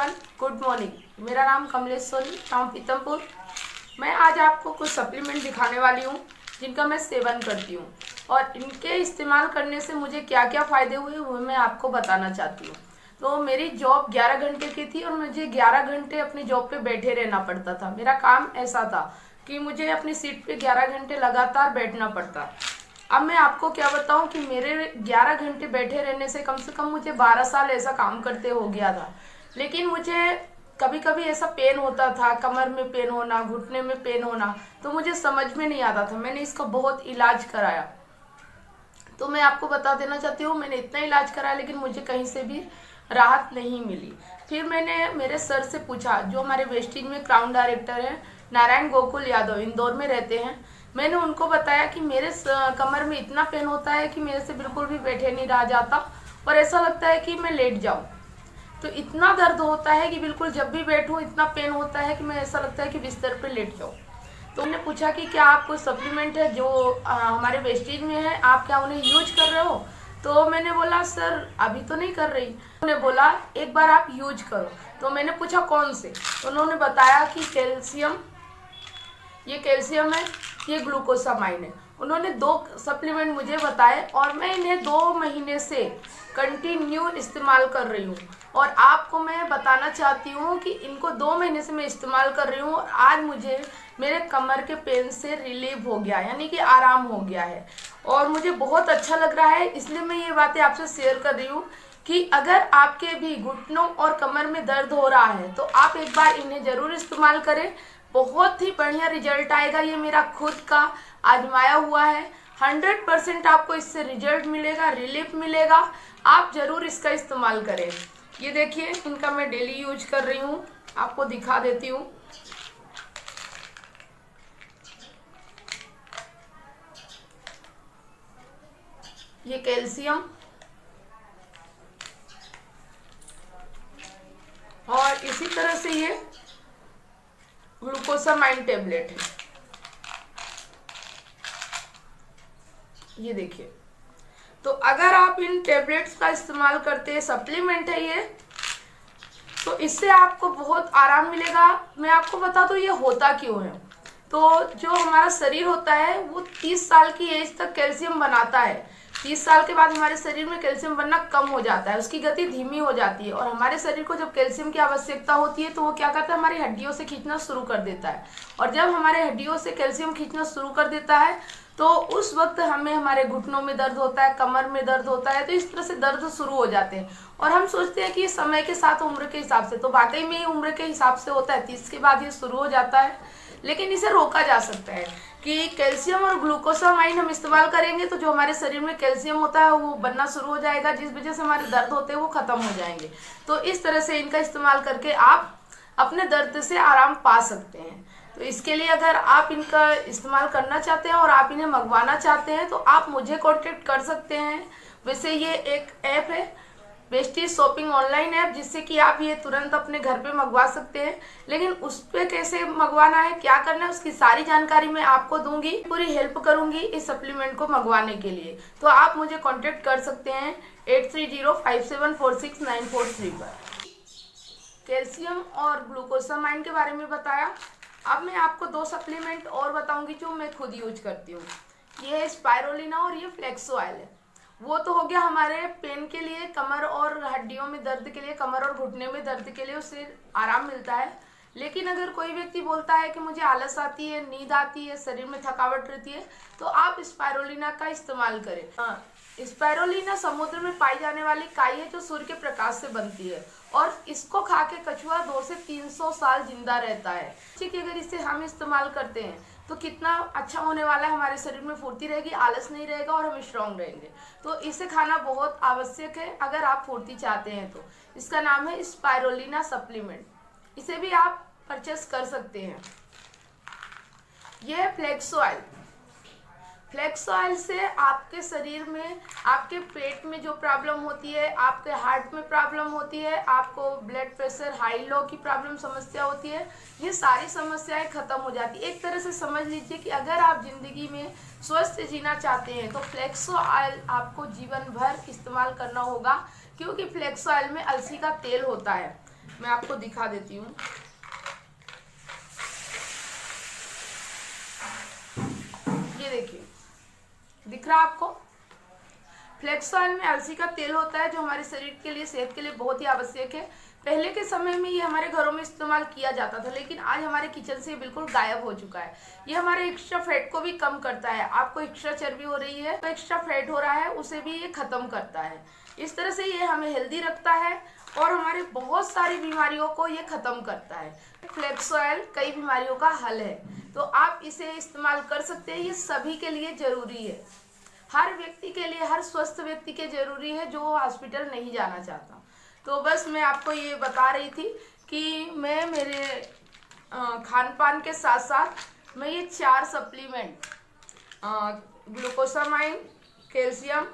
Everyone, good morning. मेरा नाम कमलेश सोनी, गाँव पीतमपुर। मैं आज आपको कुछ सप्लीमेंट दिखाने वाली हूँ जिनका मैं सेवन करती हूँ और इनके इस्तेमाल करने से मुझे क्या क्या फ़ायदे हुए वो मैं आपको बताना चाहती हूँ। तो मेरी जॉब 11 घंटे की थी और मुझे 11 घंटे अपनी जॉब पे बैठे रहना पड़ता था। मेरा काम ऐसा था कि मुझे अपनी सीट पे 11 घंटे लगातार बैठना पड़ता। अब मैं आपको क्या बताऊं कि मेरे 11 घंटे बैठे रहने से कम मुझे 12 साल ऐसा काम करते हो गया था। लेकिन मुझे कभी कभी ऐसा पेन होता था, कमर में पेन होना, घुटने में पेन होना, तो मुझे समझ में नहीं आता था। मैंने इसका बहुत इलाज कराया। तो मैं आपको बता देना चाहती हूँ, मैंने इतना इलाज कराया लेकिन मुझे कहीं से भी राहत नहीं मिली। फिर मैंने मेरे सर से पूछा, जो हमारे वेस्टिज में क्राउन डायरेक्टर हैं, नारायण गोकुल यादव, इंदौर में रहते हैं। मैंने उनको बताया कि मेरे कमर में इतना पेन होता है कि मेरे से बिल्कुल भी बैठे नहीं रहा जाता और ऐसा लगता है कि मैं लेट जाऊं। तो इतना दर्द होता है कि बिल्कुल जब भी बैठूं इतना पेन होता है कि मैं ऐसा लगता है कि बिस्तर पे लेट जाऊं। तो उन्होंने पूछा कि क्या आपको सप्लीमेंट है जो हमारे वेस्टेज में है, आप क्या उन्हें यूज कर रहे हो? तो मैंने बोला सर अभी तो नहीं कर रही। उन्होंने बोला एक बार आप यूज करो। तो मैंने पूछा कौन से? तो उन्होंने बताया कि कैल्शियम, ये कैल्शियम है, ये ग्लूकोसामाइन है। उन्होंने 2 सप्लीमेंट मुझे बताए और मैं इन्हें 2 महीने से कंटिन्यू इस्तेमाल कर रही हूँ। और आपको मैं बताना चाहती हूँ कि इनको 2 महीने से मैं इस्तेमाल कर रही हूँ और आज मुझे मेरे कमर के पेन से रिलीव हो गया, यानी कि आराम हो गया है और मुझे बहुत अच्छा लग रहा है। इसलिए मैं ये बातें आपसे शेयर कर रही हूँ कि अगर आपके भी घुटनों और कमर में दर्द हो रहा है तो आप एक बार इन्हें ज़रूर इस्तेमाल करें। बहुत ही बढ़िया रिजल्ट आएगा। ये मेरा खुद का आजमाया हुआ है। 100% आपको इससे रिजल्ट मिलेगा, रिलीफ मिलेगा। आप जरूर इसका इस्तेमाल करें। ये देखिए, इनका मैं डेली यूज कर रही हूँ, आपको दिखा देती हूँ। ये कैल्शियम और इसी तरह से ये ग्लूकोसामाइन टेबलेट है। ये देखिए, तो अगर आप इन टेबलेट्स का इस्तेमाल करते हैं, सप्लीमेंट है ये, तो इससे आपको बहुत आराम मिलेगा। मैं आपको बता दूं ये होता क्यों है। तो जो हमारा शरीर होता है वो 30 साल की एज तक कैल्शियम बनाता है। 30 साल के बाद हमारे शरीर में कैल्शियम बनना कम हो जाता है, उसकी गति धीमी हो जाती है और हमारे शरीर को जब कैल्शियम की आवश्यकता होती है तो वो क्या करता है, हमारी हड्डियों से खींचना शुरू कर देता है। और जब हमारे हड्डियों से कैल्शियम खींचना शुरू कर देता है तो उस वक्त हमें हमारे घुटनों में दर्द होता है, कमर में दर्द होता है। तो इस तरह से दर्द शुरू हो जाते हैं और हम सोचते हैं कि ये समय के साथ, उम्र के हिसाब से, तो वाकई में ही उम्र के हिसाब से होता है। 30 के बाद ये शुरू हो जाता है, लेकिन इसे रोका जा सकता है कि कैल्शियम और ग्लूकोसामाइन हम इस्तेमाल करेंगे तो जो हमारे शरीर में कैल्शियम होता है वो बनना शुरू हो जाएगा, जिस वजह से हमारे दर्द होते हैं वो खत्म हो जाएंगे। तो इस तरह से इनका इस्तेमाल करके आप अपने दर्द से आराम पा सकते हैं। तो इसके लिए अगर आप इनका इस्तेमाल करना चाहते हैं और आप इन्हें मंगवाना चाहते हैं तो आप मुझे कांटेक्ट कर सकते हैं। वैसे ये एक ऐप है, वेस्टीज शॉपिंग ऑनलाइन ऐप, जिससे कि आप ये तुरंत अपने घर पे मंगवा सकते हैं। लेकिन उस पर कैसे मंगवाना है, क्या करना है, उसकी सारी जानकारी मैं आपको दूंगी, पूरी हेल्प करूंगी इस सप्लीमेंट को मंगवाने के लिए। तो आप मुझे कांटेक्ट कर सकते हैं 8305746943 पर। कैल्शियम और ग्लूकोसामाइन के बारे में बताया। अब मैं आपको 2 सप्लीमेंट और बताऊंगी जो मैं खुद यूज करती हूँ। ये है स्पाइरोलिना और ये फ्लेक्सो ऑयल है। वो तो हो गया हमारे पेन के लिए, कमर और हड्डियों में दर्द के लिए, कमर और घुटने में दर्द के लिए, उससे आराम मिलता है। लेकिन अगर कोई व्यक्ति बोलता है कि मुझे आलस आती है, नींद आती है, शरीर में थकावट रहती है, तो आप स्पाइरोलिना का इस्तेमाल करें। स्पाइरोलिना समुद्र में पाई जाने वाली काई है जो सूर्य के प्रकाश से बनती है और इसको खा के कछुआ 200 से 300 साल जिंदा रहता है। ठीक है, अगर इसे हम इस्तेमाल करते हैं तो कितना अच्छा होने वाला है। हमारे शरीर में फुर्ती रहेगी, आलस नहीं रहेगा और हम स्ट्रांग रहेंगे। तो इसे खाना बहुत आवश्यक है अगर आप फुर्ती चाहते हैं तो। इसका नाम है स्पाइरोलिना सप्लीमेंट, इसे भी आप परचेस कर सकते हैं। यह है फ्लेक्सो ऑयल। फ्लेक्स ऑयल से आपके शरीर में, आपके पेट में जो प्रॉब्लम होती है, आपके हार्ट में प्रॉब्लम होती है, आपको ब्लड प्रेशर, हाई लो की प्रॉब्लम, समस्या होती है, ये सारी समस्याएं खत्म हो जाती है। एक तरह से समझ लीजिए कि अगर आप जिंदगी में स्वस्थ जीना चाहते हैं तो फ्लेक्स ऑयल आपको जीवन भर इस्तेमाल करना होगा, क्योंकि फ्लेक्स ऑयल में अलसी का तेल होता है। मैं आपको दिखा देती हूँ। ये देखिए, दिख रहा आपको? फ्लेक्स ऑयल में अलसी का तेल होता है जो हमारे शरीर के लिए, सेहत के लिए बहुत ही आवश्यक है। पहले के समय में ये हमारे घरों में इस्तेमाल किया जाता था, लेकिन आज हमारे किचन से बिल्कुल गायब हो चुका है। ये हमारे एक्स्ट्रा फैट को भी कम करता है। आपको एक्स्ट्रा चर्बी हो रही है, तो एक्स्ट्रा फैट हो रहा है, उसे भी ये खत्म करता है। इस तरह से ये हमें हेल्दी रखता है और हमारे बहुत सारी बीमारियों को ये खत्म करता है। फ्लेक्स ऑयल कई बीमारियों का हल है, तो आप इसे इस्तेमाल कर सकते हैं। ये सभी के लिए जरूरी है, हर व्यक्ति के लिए, हर स्वस्थ व्यक्ति के जरूरी है जो हॉस्पिटल नहीं जाना चाहता। तो बस मैं आपको ये बता रही थी कि मैं मेरे खान पान के साथ साथ मैं ये 4 supplement, glucosamine, calcium,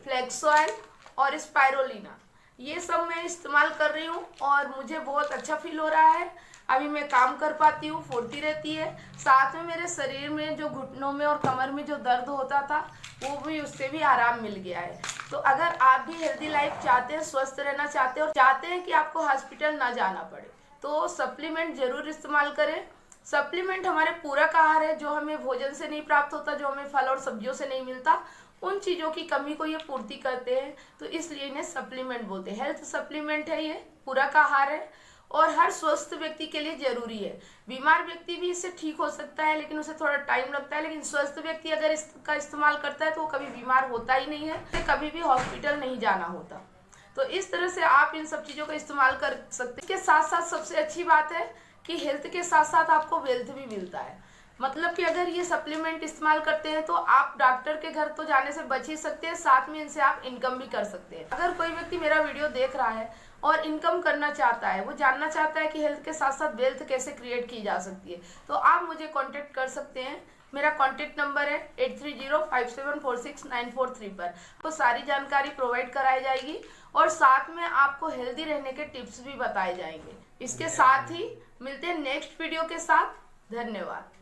flax oil और स्पाइरोलिना, ये सब मैं इस्तेमाल कर रही हूँ और मुझे बहुत अच्छा फील हो रहा है। अभी मैं काम कर पाती हूँ, फुर्ती रहती है। साथ में मेरे शरीर में जो घुटनों में और कमर में जो दर्द होता था, वो भी, उससे भी आराम मिल गया है। तो अगर आप भी हेल्दी लाइफ चाहते हैं, स्वस्थ रहना चाहते हैं और चाहते हैं कि आपको हॉस्पिटल ना जाना पड़े, तो सप्लीमेंट जरूर इस्तेमाल करें। सप्लीमेंट हमारे पूरक आहार है, जो हमें भोजन से नहीं प्राप्त होता, जो हमें फल और सब्जियों से नहीं मिलता, उन चीज़ों की कमी को ये पूर्ति करते हैं, तो इसलिए इन्हें सप्लीमेंट बोलते हैं। हेल्थ सप्लीमेंट है, ये पूरक आहार है और हर स्वस्थ व्यक्ति के लिए जरूरी है। बीमार व्यक्ति भी इससे ठीक हो सकता है, लेकिन उसे थोड़ा टाइम लगता है, लेकिन स्वस्थ व्यक्ति अगर इसका इस्तेमाल करता है तो वो कभी बीमार होता ही नहीं है, कभी भी हॉस्पिटल नहीं जाना होता। तो इस तरह से आप इन सब चीज़ों का इस्तेमाल कर सकते हैं। इसके साथ साथ सबसे अच्छी बात है कि हेल्थ के साथ साथ आपको वेल्थ भी मिलता है। मतलब कि अगर ये सप्लीमेंट इस्तेमाल करते हैं तो आप डॉक्टर के घर तो जाने से बच ही सकते हैं, साथ में इनसे आप इनकम भी कर सकते हैं। अगर कोई व्यक्ति मेरा वीडियो देख रहा है और इनकम करना चाहता है, वो जानना चाहता है कि हेल्थ के साथ साथ वेल्थ कैसे क्रिएट की जा सकती है, तो आप मुझे कांटेक्ट कर सकते हैं। मेरा कांटेक्ट नंबर है 8305746943 पर। आपको सारी जानकारी प्रोवाइड कराई जाएगी और साथ में आपको हेल्दी रहने के टिप्स भी बताए जाएंगे। इसके साथ ही मिलते हैं नेक्स्ट वीडियो के साथ। धन्यवाद।